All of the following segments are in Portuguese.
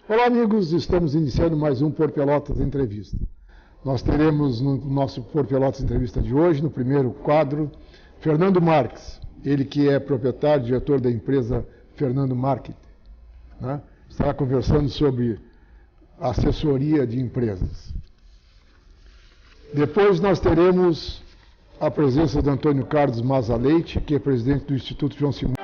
Olá, amigos, estamos iniciando mais um Por Pelotas Entrevista. Nós teremos no nosso Por Pelotas Entrevista de hoje, no primeiro quadro, Fernando Marques, ele que é proprietário e diretor da empresa Fernando Marketing, né? Estará conversando sobre assessoria de empresas. Depois nós teremos a presença de Antônio Carlos Maza Leite, que é presidente do Instituto João Simões.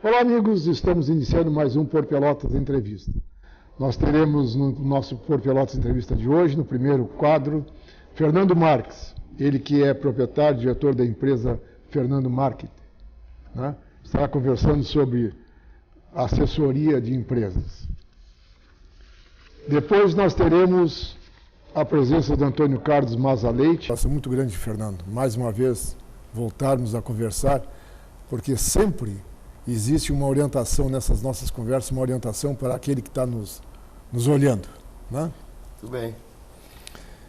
Olá, amigos, estamos iniciando mais um Por Pelotas Entrevista. Nós teremos no nosso Por Pelotas Entrevista de hoje, no primeiro quadro, Fernando Marques, ele que é proprietário e diretor da empresa Fernando Marketing, né? Estará conversando sobre assessoria de empresas. Depois nós teremos a presença de Antônio Carlos Maza Leite. Nossa, muito grande, Fernando, mais uma vez voltarmos a conversar, porque sempre existe uma orientação nessas nossas conversas, uma orientação para aquele que está nos olhando, né? Tudo bem.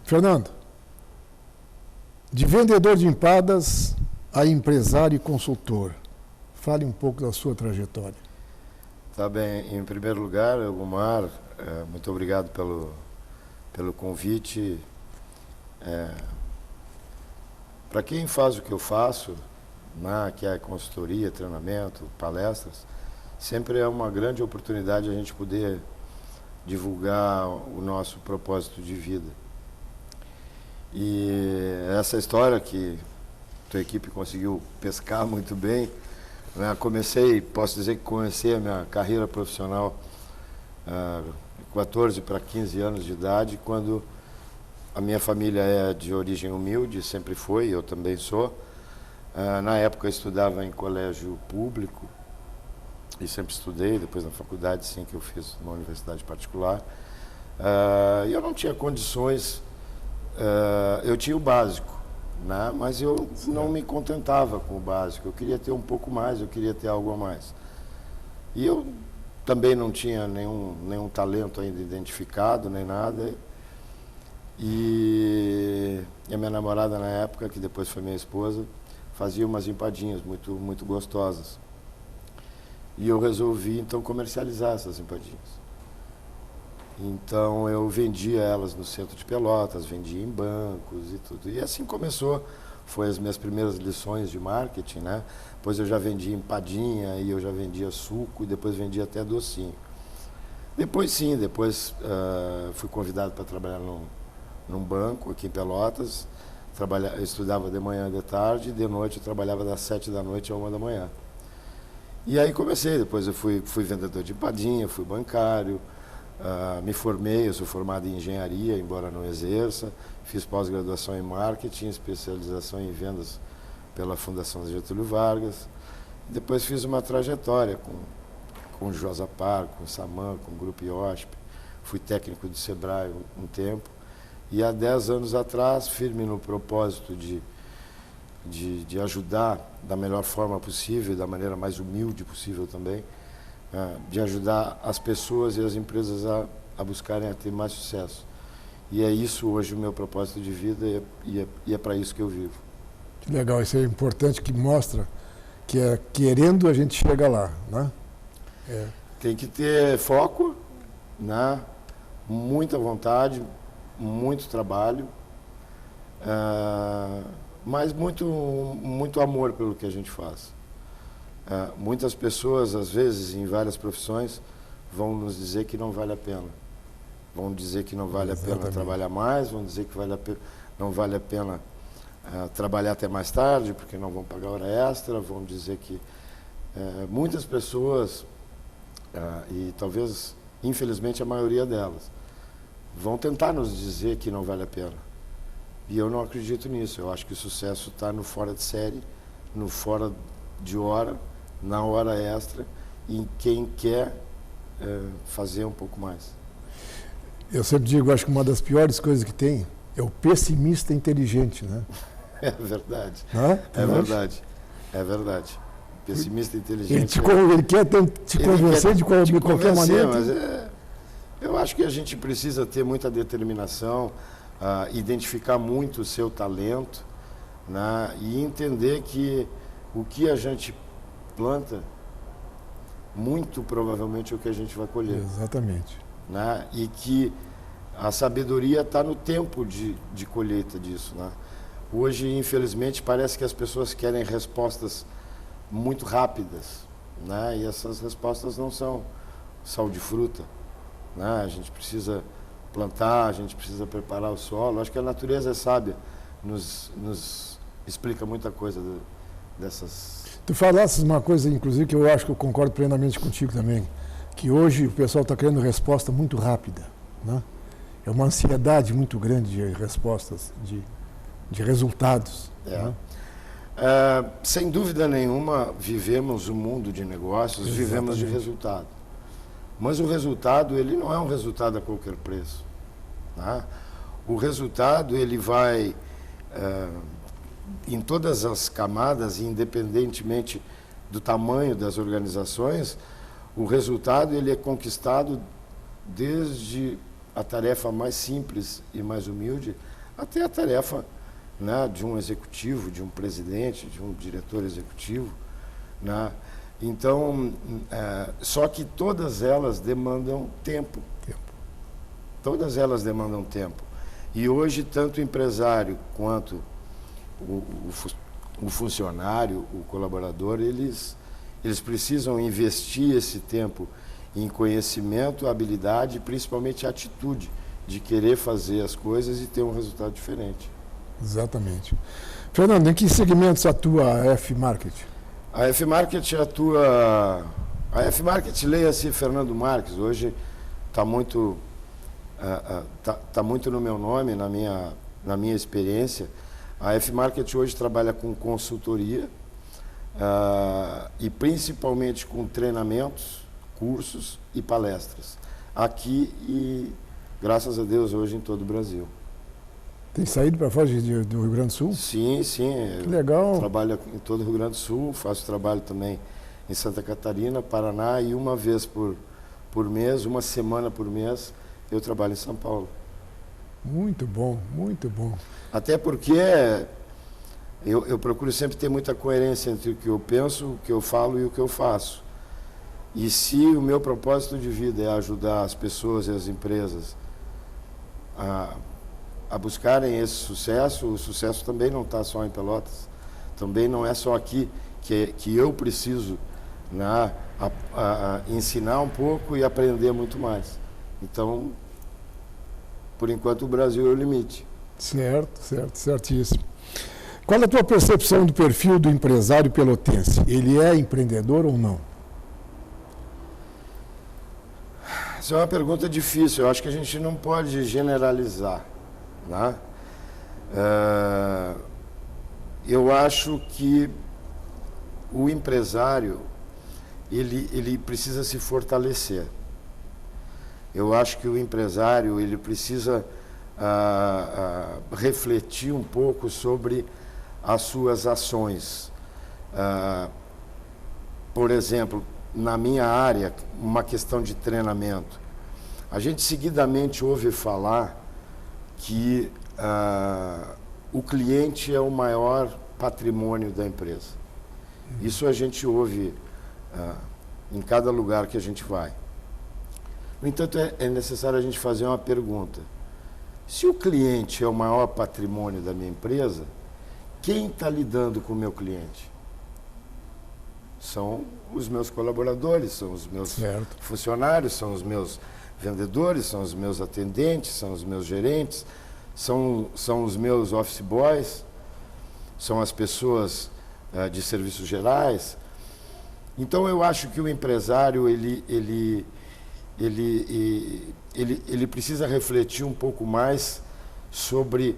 Fernando, de vendedor de empadas a empresário e consultor, fale um pouco da sua trajetória. Tá bem. Em primeiro lugar, Gumar, muito obrigado pelo convite. Para quem faz o que eu faço, que é consultoria, treinamento, palestras, sempre é uma grande oportunidade a gente poder divulgar o nosso propósito de vida. E essa história que a tua equipe conseguiu pescar muito bem, né? Posso dizer que comecei a minha carreira profissional 14 para 15 anos de idade, quando a minha família é de origem humilde, sempre foi, eu também sou. Na época eu estudava em colégio público e sempre estudei, depois na faculdade sim que eu fiz numa universidade particular. E eu não tinha condições, eu tinha o básico, né? Mas eu não me contentava com o básico, eu queria ter um pouco mais, eu queria ter algo a mais. E eu também não tinha nenhum talento ainda identificado, nem nada. E a minha namorada na época, que depois foi minha esposa, fazia umas empadinhas muito, muito gostosas. E eu resolvi, então, comercializar essas empadinhas. Então, eu vendia elas no centro de Pelotas, vendia em bancos e tudo. E assim começou. Foi as minhas primeiras lições de marketing, né? Depois eu já vendia empadinha, e eu já vendia suco, e depois vendia até docinho. Depois fui convidado para trabalhar num banco aqui em Pelotas. Eu estudava de manhã e de tarde, e de noite eu trabalhava das 7 da noite a 1 da manhã. E aí comecei, depois eu fui vendedor de empadinha, fui bancário, me formei, eu sou formado em engenharia, embora não exerça, fiz pós-graduação em marketing, especialização em vendas pela Fundação Getúlio Vargas. Depois fiz uma trajetória com o Josapar, com o Saman, com o Grupo IOSP, fui técnico do Sebrae um tempo. E há 10 anos atrás, firme no propósito de ajudar da melhor forma possível, da maneira mais humilde possível também, de ajudar as pessoas e as empresas a buscarem a ter mais sucesso. E é isso hoje o meu propósito de vida, e é para isso que eu vivo. Que legal, isso é importante, que mostra que querendo a gente chega lá, né? Tem que ter foco, né? Muita vontade, muito trabalho, mas muito amor pelo que a gente faz. Muitas pessoas, às vezes, em várias profissões, vão nos dizer que não vale a pena. Vão dizer que não vale a pena trabalhar mais, vão dizer que não vale a pena trabalhar até mais tarde, porque não vão pagar hora extra, vão dizer que muitas pessoas, e talvez, infelizmente, a maioria delas, vão tentar nos dizer que não vale a pena. E eu não acredito nisso. Eu acho que o sucesso está no fora de série, no fora de hora, na hora extra, e em quem quer fazer um pouco mais. Eu sempre digo, acho que uma das piores coisas que tem é o pessimista inteligente, né? É verdade. É verdade. É verdade. Pessimista inteligente. Ele quer te convencer de qualquer maneira. Mas eu acho que a gente precisa ter muita determinação, identificar muito o seu talento, né, e entender que o que a gente planta, muito provavelmente é o que a gente vai colher. Exatamente. Né, e que a sabedoria está no tempo de colheita disso. Né? Hoje, infelizmente, parece que as pessoas querem respostas muito rápidas, né? E essas respostas não são sal de fruta. Né? A gente precisa plantar, a gente precisa preparar o solo. Acho que a natureza é sábia, nos explica muita coisa dessas... Tu falaste uma coisa, inclusive, que eu acho que eu concordo plenamente contigo também, que hoje o pessoal está querendo resposta muito rápida, né? É uma ansiedade muito grande de respostas, de resultados. Né? Sem dúvida nenhuma, vivemos um mundo de negócios, exatamente, vivemos de resultado. Mas o resultado, ele não é um resultado a qualquer preço. Né? O resultado, ele vai em todas as camadas, independentemente do tamanho das organizações, o resultado ele é conquistado desde a tarefa mais simples e mais humilde até a tarefa, né, de um executivo, de um presidente, de um diretor executivo. Né? Então, só que todas elas demandam tempo. Todas elas demandam tempo. E hoje, tanto o empresário quanto o funcionário, o colaborador, eles precisam investir esse tempo em conhecimento, habilidade e principalmente atitude de querer fazer as coisas e ter um resultado diferente. Exatamente. Fernando, em que segmentos atua a F-Market? A F-Market atua... A F-Market, leia-se Fernando Marques, hoje está muito, tá muito no meu nome, na minha experiência. A F-Market hoje trabalha com consultoria e principalmente com treinamentos, cursos e palestras. Aqui e, graças a Deus, hoje em todo o Brasil. Tem saído para fora do Rio Grande do Sul? Sim, sim. Que legal. Trabalho em todo o Rio Grande do Sul, faço trabalho também em Santa Catarina, Paraná, e uma vez por mês, uma semana por mês, eu trabalho em São Paulo. Muito bom, muito bom. Até porque eu procuro sempre ter muita coerência entre o que eu penso, o que eu falo e o que eu faço. E se o meu propósito de vida é ajudar as pessoas e as empresas a buscarem esse sucesso, o sucesso também não está só em Pelotas. Também não é só aqui que eu preciso, né, ensinar um pouco e aprender muito mais. Então, por enquanto, o Brasil é o limite. Certíssimo. Qual é a tua percepção do perfil do empresário pelotense? Ele é empreendedor ou não? Essa é uma pergunta difícil. Eu acho que a gente não pode generalizar. Né? Eu acho que o empresário ele precisa se fortalecer. Eu acho que o empresário ele precisa refletir um pouco sobre as suas ações. Por exemplo, na minha área, uma questão de treinamento. A gente seguidamente ouve falar que o cliente é o maior patrimônio da empresa. Isso a gente ouve em cada lugar que a gente vai. No entanto, é necessário a gente fazer uma pergunta. Se o cliente é o maior patrimônio da minha empresa, quem está lidando com o meu cliente? São os meus colaboradores, são os meus funcionários, são os meus vendedores, são os meus atendentes, são os meus gerentes, são os meus office boys. são as pessoas de serviços gerais. Então eu acho que o empresário ele precisa refletir um pouco mais sobre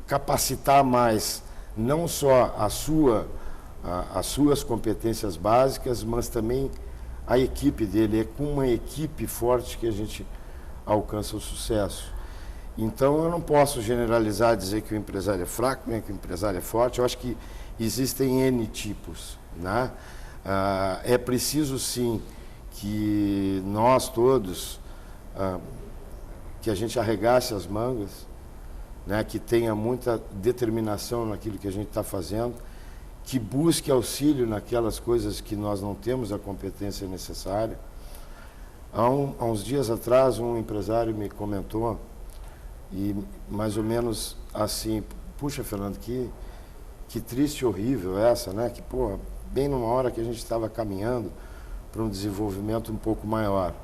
capacitar mais não só as suas competências básicas, mas também a equipe dele. É com uma equipe forte que a gente alcança o sucesso. Então eu não posso generalizar, dizer que o empresário é fraco, nem que o empresário é forte. Eu acho que existem N tipos, né? É preciso sim que nós todos, que a gente arregace as mangas, né? Que tenha muita determinação naquilo que a gente está fazendo, que busque auxílio naquelas coisas que nós não temos a competência necessária. Há uns dias atrás, um empresário me comentou, e mais ou menos assim: puxa, Fernando, que triste e horrível essa, né? Que, pô, bem numa hora que a gente estava caminhando para um desenvolvimento um pouco maior.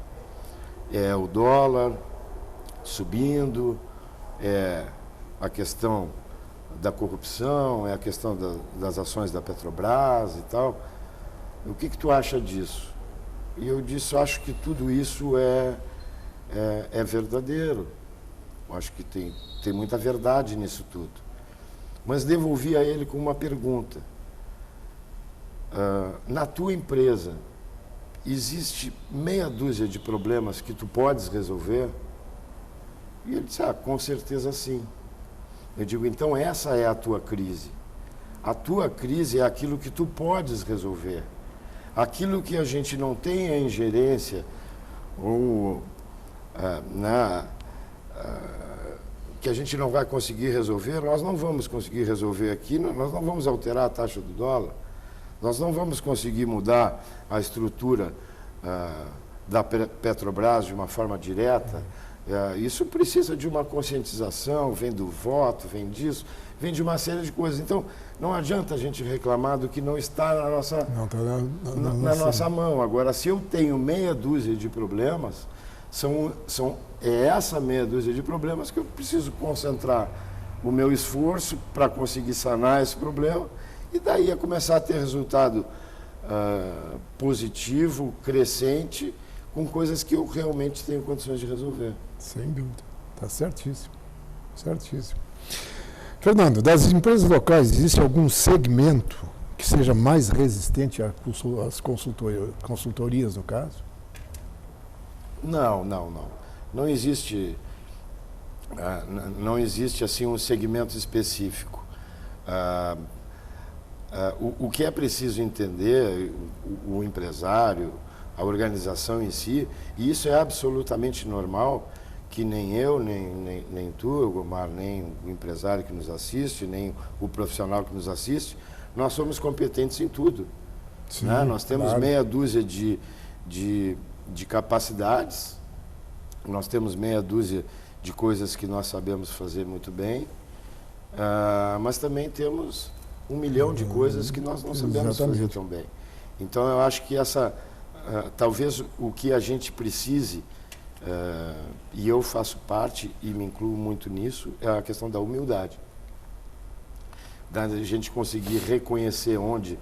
É o dólar subindo, é a questão da corrupção, é a questão das ações da Petrobras e tal. O que tu acha disso? E eu disse: eu acho que tudo isso é verdadeiro. Eu acho que tem muita verdade nisso tudo. Mas devolvi a ele com uma pergunta. Na tua empresa, existe meia dúzia de problemas que tu podes resolver? E ele disse: com certeza sim. Eu digo: então essa é a tua crise. A tua crise é aquilo que tu podes resolver. Aquilo que a gente não tem a ingerência, ou que a gente não vai conseguir resolver, nós não vamos conseguir resolver aqui, nós não vamos alterar a taxa do dólar, nós não vamos conseguir mudar a estrutura da Petrobras de uma forma direta. Isso precisa de uma conscientização, vem do voto, vem disso, vem de uma série de coisas. Então, não adianta a gente reclamar do que não está na nossa, na nossa mão. Agora, se eu tenho meia dúzia de problemas, é essa meia dúzia de problemas que eu preciso concentrar o meu esforço para conseguir sanar esse problema, e daí a começar a ter resultado positivo, crescente, com coisas que eu realmente tenho condições de resolver. Sem dúvida. Está certíssimo. Certíssimo. Fernando, das empresas locais, existe algum segmento que seja mais resistente às consultorias, no caso? Não. Não existe assim um segmento específico. O que é preciso entender, o empresário, a organização em si, e isso é absolutamente normal, que nem eu, nem tu, Gomar, nem o empresário que nos assiste, nem o profissional que nos assiste, nós somos competentes em tudo. Sim, né? Nós temos meia dúzia de capacidades, nós temos meia dúzia de coisas que nós sabemos fazer muito bem, mas também temos 1 milhão de coisas que nós não sabemos fazer tão bem. Então eu acho que talvez o que a gente precise, e eu faço parte e me incluo muito nisso, é a questão da humildade. Da gente conseguir reconhecer onde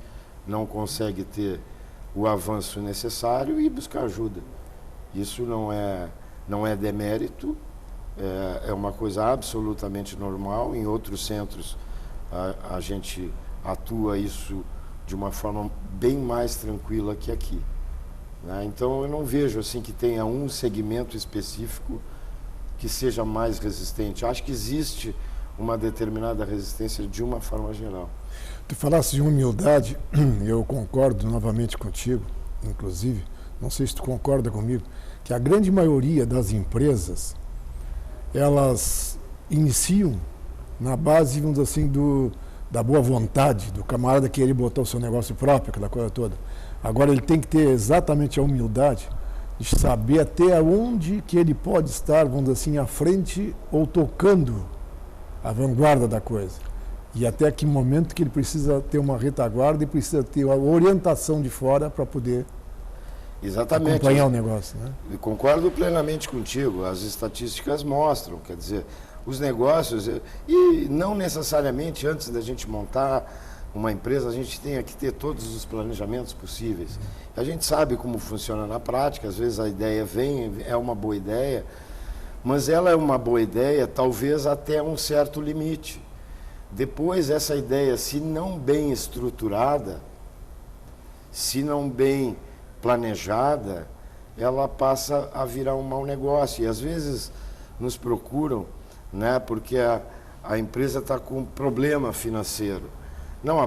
não consegue ter o avanço necessário e buscar ajuda. Isso não é demérito, é uma coisa absolutamente normal. Em outros centros a gente atua isso de uma forma bem mais tranquila que aqui. Né? Então eu não vejo assim que tenha um segmento específico que seja mais resistente. Acho que existe uma determinada resistência de uma forma geral. Tu falaste de humildade, eu concordo novamente contigo, inclusive, não sei se tu concorda comigo, que a grande maioria das empresas, elas iniciam na base, vamos dizer assim, da boa vontade, do camarada querer botar o seu negócio próprio, aquela coisa toda. Agora ele tem que ter exatamente a humildade de saber até onde que ele pode estar, vamos dizer assim, à frente ou tocando a vanguarda da coisa. E até que momento que ele precisa ter uma retaguarda e precisa ter a orientação de fora para poder acompanhar o negócio. Né? Eu concordo plenamente contigo. As estatísticas mostram, quer dizer, os negócios, e não necessariamente antes da gente montar uma empresa, a gente tem que ter todos os planejamentos possíveis. A gente sabe como funciona na prática, às vezes a ideia vem, é uma boa ideia, mas ela é uma boa ideia talvez até um certo limite. Depois essa ideia, se não bem estruturada, se não bem planejada, ela passa a virar um mau negócio. E às vezes nos procuram, né, porque a empresa está com problema financeiro. Não,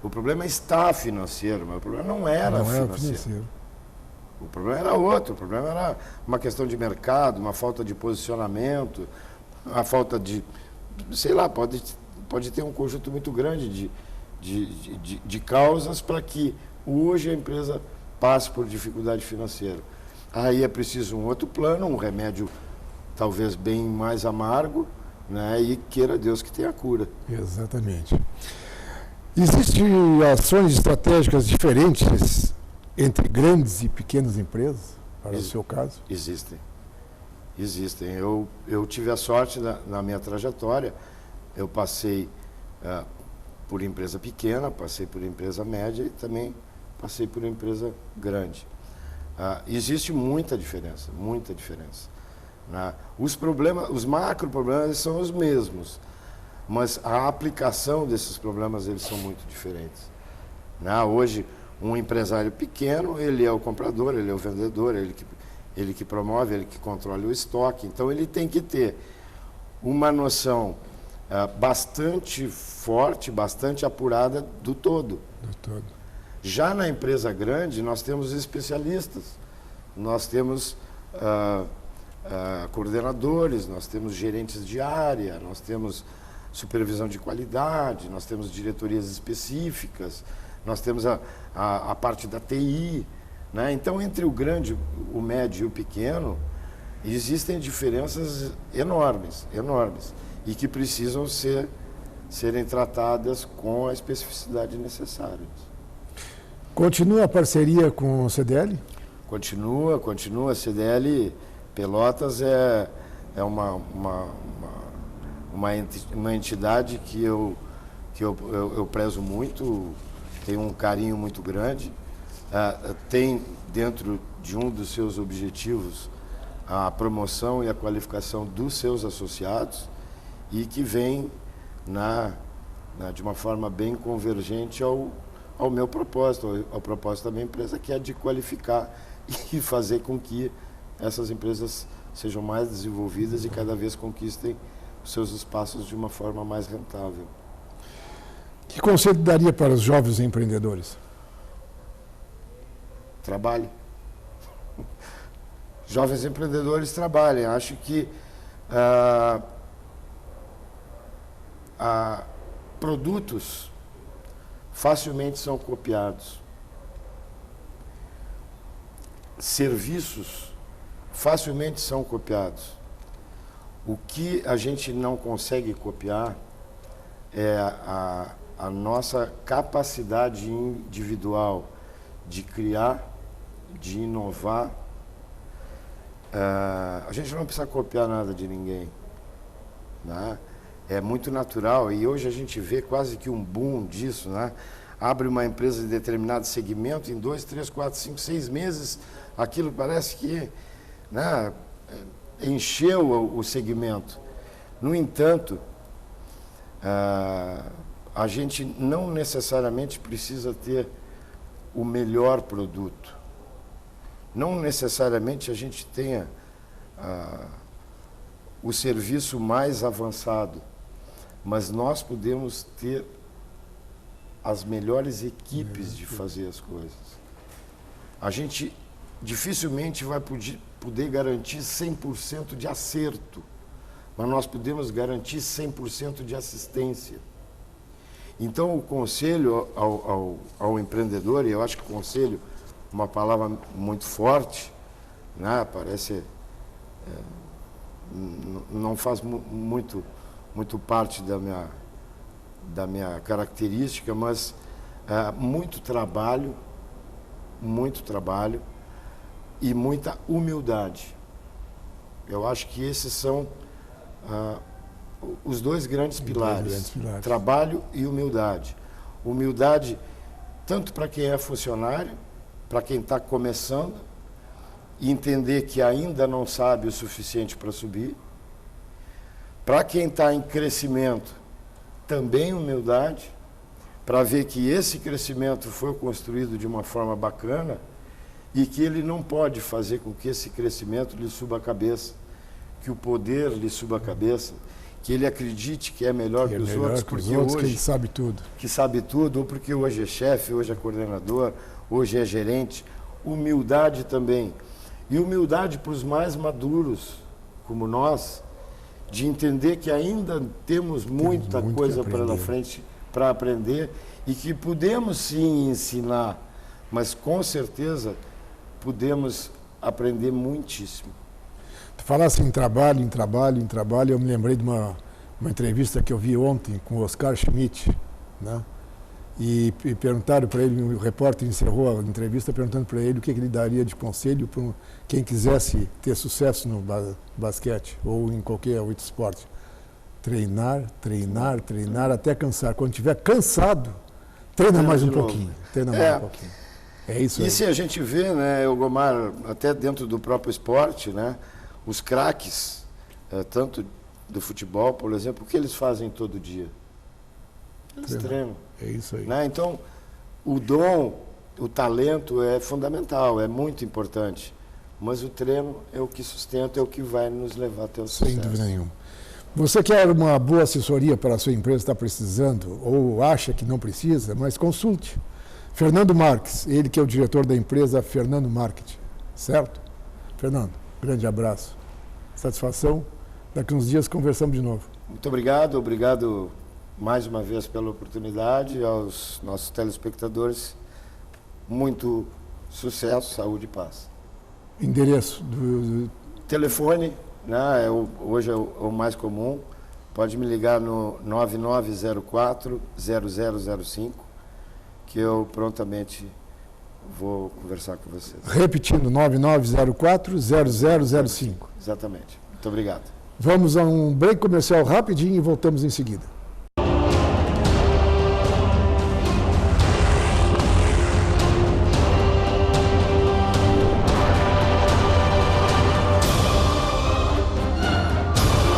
o problema está financeiro, mas o problema não era financeiro. O problema era outro, o problema era uma questão de mercado, uma falta de posicionamento, uma falta de, sei lá, pode ter um conjunto muito grande de causas para que hoje a empresa passe por dificuldade financeira. Aí é preciso um outro plano, um remédio talvez bem mais amargo, né, e queira Deus que tenha cura. Exatamente. Existem ações estratégicas diferentes entre grandes e pequenas empresas, para o seu caso? Existem. Eu tive a sorte, na minha trajetória, eu passei por empresa pequena, passei por empresa média e também passei por empresa grande. Existe muita diferença, né? Os macro problemas são os mesmos, mas a aplicação desses problemas eles são muito diferentes, né? Hoje, um empresário pequeno, ele é o comprador, ele é o vendedor, ele que promove, ele que controla o estoque. Então, ele tem que ter uma noção bastante forte, bastante apurada do todo. Já na empresa grande, nós temos especialistas, nós temos coordenadores, nós temos gerentes de área, nós temos supervisão de qualidade, nós temos diretorias específicas, nós temos a parte da TI, né? Então, entre o grande, o médio e o pequeno, existem diferenças enormes, e que precisam serem tratadas com a especificidade necessária. Continua a parceria com o CDL? Continua. A CDL Pelotas é uma entidade que eu prezo muito, tenho um carinho muito grande. Tem dentro de um dos seus objetivos a promoção e a qualificação dos seus associados e que vem de uma forma bem convergente ao meu propósito, ao propósito da minha empresa, que é de qualificar e fazer com que essas empresas sejam mais desenvolvidas e cada vez conquistem os seus espaços de uma forma mais rentável. Que conselho daria para os jovens empreendedores? Trabalhem. Jovens empreendedores trabalhem. Acho que produtos facilmente são copiados. Serviços facilmente são copiados. O que a gente não consegue copiar é a nossa capacidade individual de criar, de inovar. A gente não precisa copiar nada de ninguém, né? É muito natural e hoje a gente vê quase que um boom disso, né? Abre uma empresa de determinado segmento, em 2, 3, 4, 5, 6 meses, aquilo parece que, né, encheu o segmento. No entanto, a gente não necessariamente precisa ter o melhor produto. Não necessariamente a gente tenha o serviço mais avançado, mas nós podemos ter as melhores equipes de fazer as coisas. A gente dificilmente vai poder garantir 100% de acerto, mas nós podemos garantir 100% de assistência. Então, o conselho ao empreendedor, e eu acho que conselho é uma palavra muito forte, né? Parece... não faz muito parte da minha característica, mas muito trabalho e muita humildade. Eu acho que esses são os dois grandes pilares, trabalho e humildade. Humildade tanto para quem é funcionário, para quem está começando, e entender que ainda não sabe o suficiente para subir. Para quem está em crescimento, também humildade, para ver que esse crescimento foi construído de uma forma bacana e que ele não pode fazer com que esse crescimento lhe suba a cabeça, que o poder lhe suba a cabeça, que ele acredite que é melhor que os outros, porque hoje que ele sabe tudo. Que sabe tudo, ou porque hoje é chefe, hoje é coordenador, hoje é gerente. Humildade também. E humildade para os mais maduros, como nós, de entender que ainda temos muita coisa pela frente para aprender e que podemos sim ensinar, mas com certeza podemos aprender muitíssimo. Tu falasse em trabalho, eu me lembrei de uma entrevista que eu vi ontem com o Oscar Schmidt, né? E perguntaram para ele, o repórter encerrou a entrevista perguntando para ele o que ele daria de conselho para quem quisesse ter sucesso no basquete ou em qualquer outro esporte. Treinar até cansar. Quando estiver cansado, treina mais um pouquinho. É isso aí. E se a gente vê, né, Gomar, até dentro do próprio esporte, né, os craques, tanto do futebol, por exemplo, o que eles fazem todo dia? Eles treinam. É isso aí. Né? Então, o dom, o talento é fundamental, é muito importante. Mas o treino é o que sustenta, é o que vai nos levar até o sucesso. Sem dúvida nenhuma. Você quer uma boa assessoria para a sua empresa, está precisando, ou acha que não precisa, mas consulte. Fernando Marques, ele que é o diretor da empresa Fernando Marketing. Certo? Fernando, grande abraço. Satisfação. Daqui uns dias conversamos de novo. Muito obrigado, obrigado mais uma vez pela oportunidade, aos nossos telespectadores. Muito sucesso, saúde e paz. Endereço do telefone, né, hoje é o mais comum, pode me ligar no 9904-0005, que eu prontamente vou conversar com vocês. Repetindo, 9904-0005. Exatamente. Muito obrigado. Vamos a um break comercial rapidinho e voltamos em seguida.